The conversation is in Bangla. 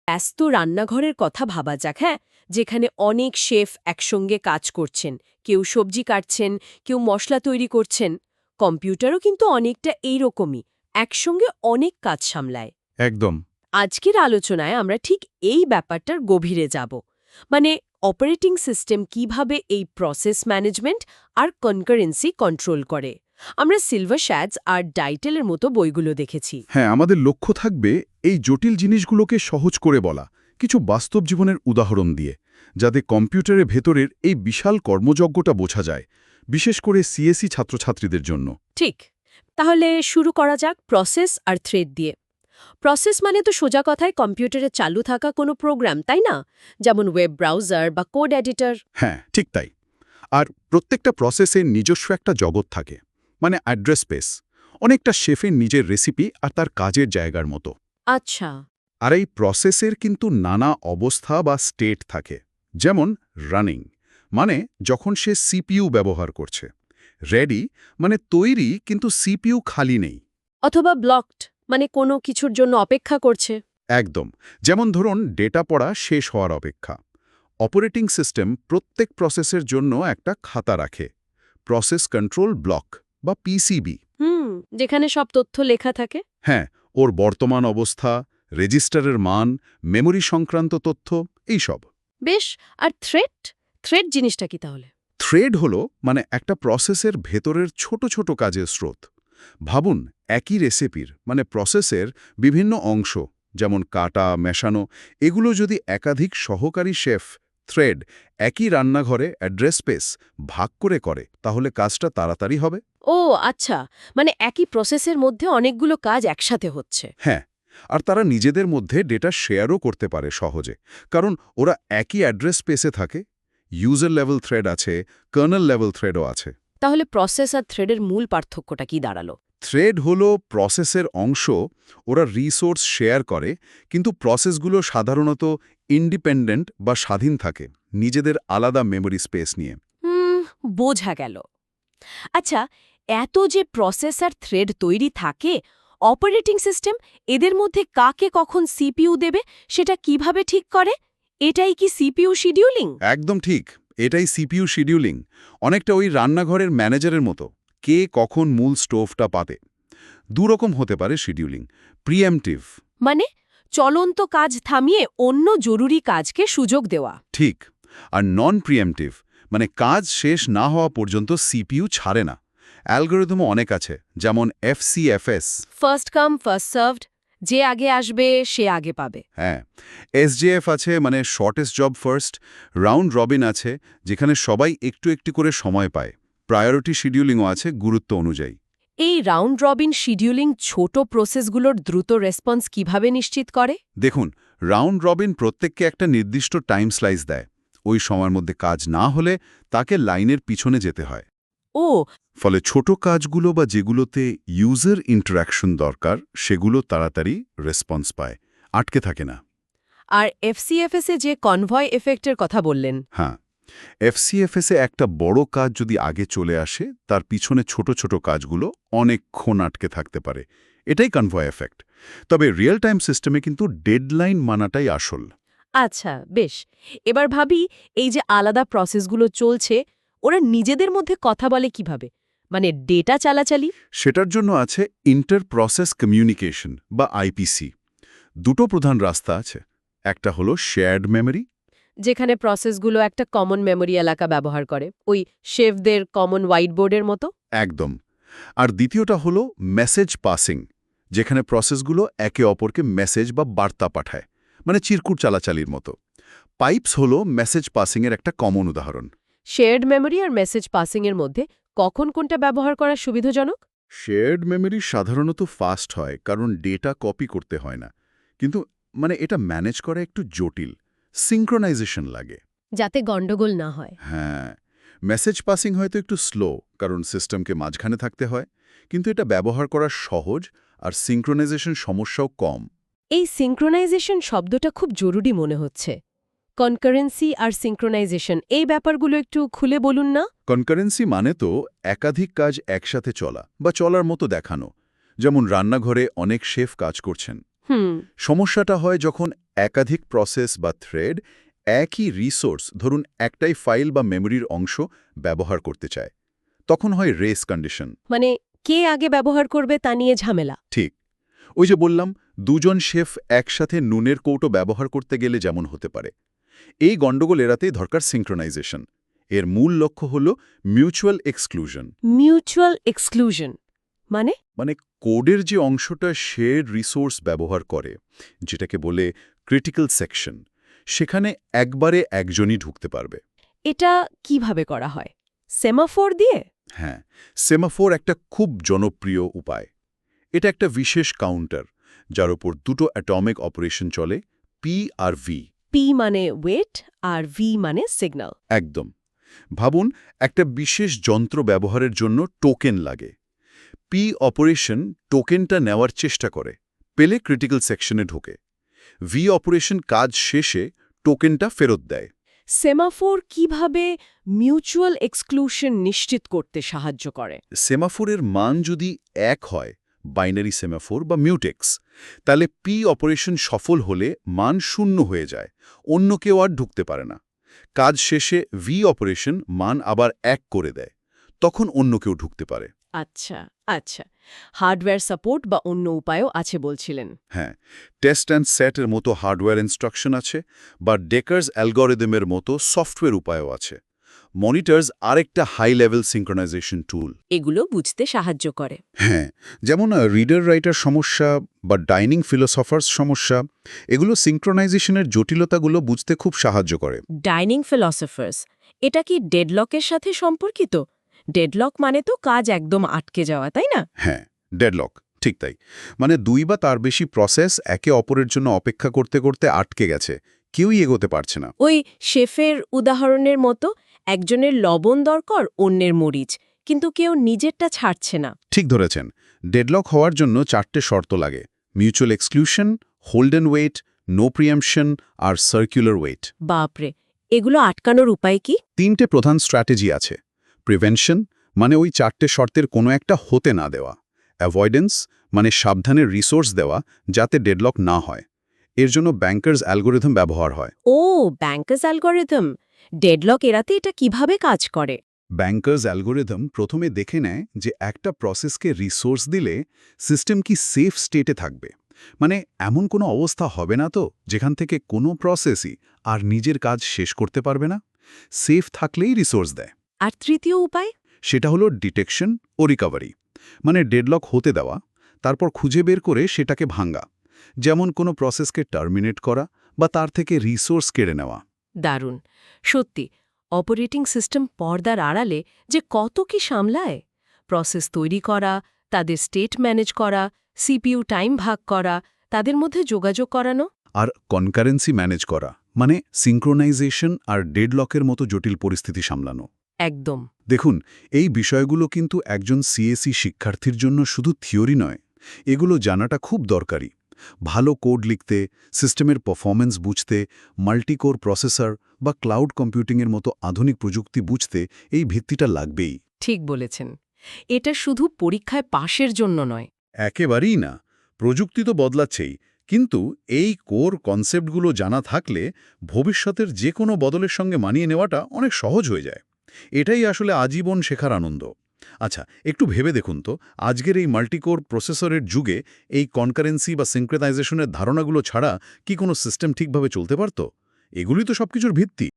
ব্যস্ত রান্নাঘরের কথা ভাবা যাক, হ্যাঁ, যেখানে অনেক শেফ একসঙ্গে কাজ করছেন, কেউ সবজি কাটছেন, কেউ মশলা তৈরি করছেন। কম্পিউটারও কিন্তু অনেকটা এইরকমই, একসঙ্গে অনেক কাজ সামলায়। একদম। আজকের আলোচনায় আমরা ঠিক এই ব্যাপারটার গভীরে যাব। মানে অপারেটিং সিস্টেম কিভাবে এই প্রসেস ম্যানেজমেন্ট আর কনকারেন্সি কন্ট্রোল করে। আমরা সিলভার শ্যাডস আর ডাইটেলের মতো বইগুলো দেখেছি। হ্যাঁ, আমাদের লক্ষ্য থাকবে এই জটিল জিনিসগুলোকে সহজ করে বলা, কিছু বাস্তব জীবনের উদাহরণ দিয়ে, যাতে কম্পিউটারের ভেতরের এই বিশাল কর্মযজ্ঞটা বোঝা যায়, বিশেষ করে সিএসই ছাত্রছাত্রীদের জন্য। ঠিক, তাহলে শুরু করা যাক প্রসেস আর থ্রেড দিয়ে। প্রসেস মানে তো সোজা কথায় কম্পিউটারে চালু থাকা কোনো প্রোগ্রাম, তাই না? যেমন ওয়েব ব্রাউজার বা কোড এডিটর। হ্যাঁ, ঠিক তাই। আর প্রত্যেকটা প্রসেসের নিজস্ব একটা জগৎ থাকে, মানে অ্যাড্রেস স্পেস, অনেকটা শেফের নিজের রেসিপি আর তার কাজের জায়গার মতো। আচ্ছা। আর এই প্রসেসের কিন্তু নানা অবস্থা বা স্টেট থাকে। যেমন রানিং, মানে যখন সে সিপিইউ ব্যবহার করছে। রেডি, মানে তৈরি কিন্তু সিপিইউ খালি নেই। অথবা ব্লকড, মানে কোনো কিছুর জন্য অপেক্ষা করছে। একদম। যেমন ধরুন ডেটা পড়া শেষ হওয়ার অপেক্ষা। অপারেটিং সিস্টেম প্রত্যেক প্রসেসের জন্য একটা খাতা রাখে, প্রসেস কন্ট্রোল ব্লক বা পিসিবি। যেখানে সব তথ্য লেখা থাকে। হ্যাঁ, ওর বর্তমান অবস্থা, রেজিস্টারের মান, মেমোরি সংক্রান্ত তথ্য, এইসব। বেশ। আর থ্রেড থ্রেড জিনিসটা কি তাহলে? থ্রেড হলো মানে একটা প্রসেসের ভেতরের ছোট ছোট কাজের স্রোত। ভাবুন একই রেসিপির মানে প্রসেসের বিভিন্ন অংশ, যেমন কাটা, মেশানো, এগুলো যদি একাধিক সহকারী শেফ থ্রেড একই রান্নাঘরে অ্যাড্রেস স্পেস ভাগ করে তাহলে কাজটা তাড়াতাড়ি হবে। ও আচ্ছা, মানে একই প্রসেসের মধ্যে অনেকগুলো কাজ একসাথে হচ্ছে। হ্যাঁ, আর তারা নিজেদের মধ্যে ডেটা শেয়ারও করতে পারে সহজে, কারণ ওরা একই অ্যাড্রেস স্পেসে থাকে। ইউজার লেভেল থ্রেড আছে, কার্নেল লেভেল থ্রেডও আছে। তাহলে প্রসেস আর থ্রেডের মূল পার্থক্যটা কি দাঁড়ালো? থ্রেড হলো প্রসেসের অংশ, ওরা রিসোর্স শেয়ার করে, কিন্তু প্রসেসগুলো সাধারণত ইন্ডিপেন্ডেন্ট বা স্বাধীন থাকে, নিজেদের আলাদা মেমোরি স্পেস নিয়ে। বোঝা গেল। আচ্ছা, এত যে প্রসেস আর থ্রেড তৈরি থাকে, অপারেটিং সিস্টেম এদের মধ্যে কাকে কখন সিপিইউ দেবে সেটা কিভাবে ঠিক করে? এটাই কি সিপিইউ শিডিউলিং? একদম ঠিক, এটাই সিপিইউ শিডিউলিং। অনেকটা ওই রান্নাঘরের ম্যানেজারের মতো, কে কখন মূল স্টোভটা পাতে। দুরকম হতে পারে শিডিউলিং। প্রিএমটিভ, মানে চলন্ত কাজ থামিয়ে অন্য জরুরি কাজকে সুযোগ দেওয়া। ঠিক। আর নন প্রিএমটিভ, মানে কাজ শেষ না হওয়া পর্যন্ত সিপিইউ ছাড়ে না। অ্যালগরিদমও অনেক আছে, যেমন এফসিএফএস। ফার্স্ট কাম ফার্স্ট সার্ভড, যে আগে আসবে সে আগে পাবে। হ্যাঁ, এসজেএফ আছে, মানে shortest job first. Round robin আছে, যেখানে সবাই একটু একটু করে সময় পায়। প্রায়োরিটি শিডিউলিংও আছে, গুরুত্ব অনুযায়ী। এই রাউন্ড রবিন শিডিউলিং ছোট প্রসেসগুলোর দ্রুত রেসপন্স কিভাবে নিশ্চিত করে? দেখুন, রাউন্ড রবিন প্রত্যেককে একটা নির্দিষ্ট টাইম স্লাইস দেয়। ওই সময়ের মধ্যে কাজ না হলে তাকে লাইনের পিছনে যেতে হয়। ও, ফলে ছোট কাজগুলো বা যেগুলোতে ইউজার ইন্টারাকশন দরকার সেগুলো তাড়াতাড়ি রেসপন্স পায়, আটকে থাকে না। আর এফসিএফএস-এ যে কনভয় এফেক্টের কথা বললেন। হ্যাঁ, এফসিএফএসে একটা বড় কাজ যদি আগে চলে আসে, তার পিছনে ছোট ছোট কাজগুলো অনেকক্ষণ আটকে থাকতে পারে। এটাই কনভয় এফেক্ট। তবে রিয়েল টাইম সিস্টেমে কিন্তু ডেডলাইন মানাটাই আসল। আচ্ছা, বেশ। এবার ভাবি, এই যে আলাদা প্রসেসগুলো চলছে, ওরা নিজেদের মধ্যে কথা বলে কিভাবে? মানে ডেটা চালাচালি? সেটার জন্য আছে ইন্টার প্রসেস কমিউনিকেশন বা আইপিসি। দুটো প্রধান রাস্তা আছে। একটা হলো শেয়ার্ড মেমরি। যেখানে প্রসেসগুলো একটা কমন মেমোরি এলাকা ব্যবহার করে, ওই শেফদের কমন হোয়াইট বোর্ডের মতো। একদম। আর দ্বিতীয়টা হলো মেসেজ পাসিং, যেখানে প্রসেসগুলো একে অপরকে মেসেজ বা বার্তা পাঠায়, মানে চিরকুট চালাচালির মতো। পাইপস হলো মেসেজ পাসিংয়ের একটা কমন উদাহরণ। শেয়ার্ড মেমোরি আর মেসেজ পাসিংয়ের মধ্যে কখন কোনটা ব্যবহার করা সুবিধাজনক? শেয়ার্ড মেমরি সাধারণত ফাস্ট হয়, কারণ ডেটা কপি করতে হয় না। কিন্তু এটা ম্যানেজ করা একটু জটিল, সিঙ্ক্রোনাইজেশন লাগে। যাতে গন্ডগোল না হয়। হ্যাঁ, মেসেজ পাসিং হয়তো একটু স্লো, কারণ সিস্টেমকে মাঝখানে থাকতে হয়, কিন্তু এটা ব্যবহার করা সহজ আর সিঙ্ক্রোনাইজেশন সমস্যাও কম। এই সিঙ্ক্রোনাইজেশন শব্দটা খুব জরুরি মনে হচ্ছে। কনকারেন্সি আর সিঙ্ক্রোনাইজেশন, এই ব্যাপারগুলো একটু খুলে বলুন না। কনকারেন্সি মানে তো একাধিক কাজ একসাথে চলা বা চলার মতো দেখানো। যেমন রান্নাঘরে অনেক শেফ কাজ করছেন, হুম। সমস্যাটা হয় যখন একাধিক প্রসেস বা থ্রেড একই রিসোর্স, ধরুন একটাই ফাইল বা মেমরির অংশ ব্যবহার করতে চায়। তখন হয় রেস কন্ডিশন। মানে কে আগে ব্যবহার করবে তা নিয়ে ঝামেলা। ঠিক। ওই যে বললাম, দুজন শেফ একসাথে নুনের কৌটো ব্যবহার করতে গেলে যেমন হতে পারে। এই গণ্ডগোল এড়াতেই দরকার সিঙ্ক্রোনাইজেশন। এর মূল লক্ষ্য হল মিউচুয়াল এক্সক্লুশন। মিউচুয়াল এক্সক্লুশন মানে? মানে কোডের যে অংশটা শেয়ার্ড রিসোর্স ব্যবহার করে, যেটাকে বলে ক্রিটিক্যাল সেকশন, সেখানে একবারে একজনই ঢুকতে পারবে। এটা কিভাবে করা হয়? সেমাফোর দিয়ে? হ্যাঁ, সেমাফোর একটা খুব জনপ্রিয় উপায়। এটা একটা বিশেষ কাউন্টার, যার উপর দুটো অ্যাটমিক অপারেশন চলে, পি আর ভি। পি মানে ওয়েট আর ভি মানে সিগন্যাল। একদম। ভাবুন, একটা বিশেষ যন্ত্র ব্যবহারের জন্য টোকেন লাগে। পি অপারেশন টোকেনটা নেওয়ার চেষ্টা করে, পেলে ক্রিটিক্যাল সেকশনে ঢোকে। ভি অপারেশন কাজ শেষে টোকেনটা ফেরত দেয়। সেমাফোর কিভাবে মিউচুয়াল এক্সক্লুশন নিশ্চিত করতে সাহায্য করে? সেমাফোরের মান যদি ১ হয়, বাইনারি সেমাফোর বা মিউটেক্স, তাহলে পি অপারেশন সফল হলে মান 0 হয়ে যায়, অন্য কেউ আর ঢুকতে পারে না। কাজ শেষে ভি অপারেশন মান আবার ১ করে দেয়, তখন অন্য কেউ ঢুকতে পারে। আচ্ছা, আচ্ছা। হার্ডওয়্যার সাপোর্ট বা অন্য উপায়ও আছে বলছিলেন। হ্যাঁ, টেস্ট অ্যান্ড সেটের মতো হার্ডওয়্যার ইনস্ট্রাকশন আছে, বা ডেকার্স অ্যালগরিদমের মতো সফটওয়্যার উপায়ও আছে। মনিটরস আরেকটা হাই লেভেল সিঙ্ক্রোনাইজেশন টুল। এগুলো বুঝতে সাহায্য করে। হ্যাঁ, যেমন রিডার রাইটার সমস্যা বা ডাইনিং ফিলোসফার্স সমস্যা, এগুলো সিঙ্ক্রোনাইজেশনের জটিলতাগুলো বুঝতে খুব সাহায্য করে। ডাইনিং ফিলসফার্স, এটা কি ডেডলকের সাথে সম্পর্কিত? ডেডলক মানে তো কাজ একদম আটকে যাওয়া, তাই না? হ্যাঁ, ডেডলক, ঠিক তাই। মানে দুই বা তার বেশি প্রসেস একে অপরের জন্য অপেক্ষা করতে করতে আটকে গেছে, কেউই এগোতে পারছে না। ওই শেফের উদাহরণের মতো, একজনের লবণ দরকার, অন্যের মরিচ, কিন্তু কেউ নিজেরটা ছাড়ছে না। ঠিক ধরেছেন। ডেডলক হওয়ার জন্য 4টে শর্ত লাগে: mutual exclusion, hold and wait, no preemption আর সার্কুলার ওয়েট। বাপরে, এগুলো আটকানোর উপায় কি? 3টে প্রধান স্ট্র্যাটেজি আছে। প্রিভেনশন, মানে ওই 4টে শর্তের কোনো একটা হতে না দেওয়া। অ্যাভয়েডেন্স, মানে সাবধানে রিসোর্স দেওয়া যাতে ডেডলক না হয়। এর জন্য ব্যাংকার্স অ্যালগরিদম ব্যবহার হয়। ও, ব্যাংকার্স অ্যালগরিদম। ডেডলক এড়াতে এটা কিভাবে কাজ করে? ব্যাংকার্স অ্যালগরিদম প্রথমে দেখে নেয় যে একটা প্রসেসকে রিসোর্স দিলে সিস্টেম কি সেফ স্টেটে থাকবে। মানে এমন কোনো অবস্থা হবে না তো যেখান থেকে কোনো প্রসেসই আর নিজের কাজ শেষ করতে পারবে না। সেফ থাকলেই রিসোর্স দেয়। আর তৃতীয় উপায়? সেটা হলো ডিটেকশন ও রিকভারি, মানে ডেডলক হতে দেওয়া, তারপর খুঁজে বের করে সেটাকে ভাঙা। যেমন কোনো প্রসেসকে টার্মিনেট করা বা তার থেকে রিসোর্স কেড়ে নেওয়া। দারুণ। সত্যি, অপারেটিং সিস্টেম পর্দার আড়ালে যে কত কি সামলায়। প্রসেস তৈরি করা, তাদের স্টেট ম্যানেজ করা, সিপিইউ টাইম ভাগ করা, তাদের মধ্যে যোগাযোগ করানো। আর কনকারেন্সি ম্যানেজ করা, মানে সিঙ্ক্রোনাইজেশন আর ডেডলকের মতো জটিল পরিস্থিতি সামলানো। একদম। দেখুন, এই বিষয়গুলো কিন্তু একজন সিএসই শিক্ষার্থীর জন্য শুধু থিওরি নয়, এগুলো জানাটা খুব দরকারি। ভালো কোড লিখতে, সিস্টেমের পারফরম্যান্স বুঝতে, মাল্টিকোর প্রসেসর বা ক্লাউড কম্পিউটিংয়ের মতো আধুনিক প্রযুক্তি বুঝতে এই ভিত্তিটা লাগবেই। ঠিক বলেছেন। এটা শুধু পরীক্ষায় পাশের জন্য নয়। একেবারেই না। প্রযুক্তি তো বদলাচ্ছেই, কিন্তু এই কোর কনসেপ্টগুলো জানা থাকলে ভবিষ্যতের যে কোনো বদলের সঙ্গে মানিয়ে নেওয়াটা অনেক সহজ হয়ে যায়। এটাই আসলে আজীবন শেখার আনন্দ। আচ্ছা, একটু ভেবে দেখুন তো, আজকের এই মাল্টিকোর প্রসেসরের যুগে এই কনকারেন্সি বা সিঙ্ক্রোনাইজেশনের ধারণাগুলো ছাড়া কি কোনো সিস্টেম ঠিকভাবে চলতে পারত? এগুলি তো সবকিছুর ভিত্তি।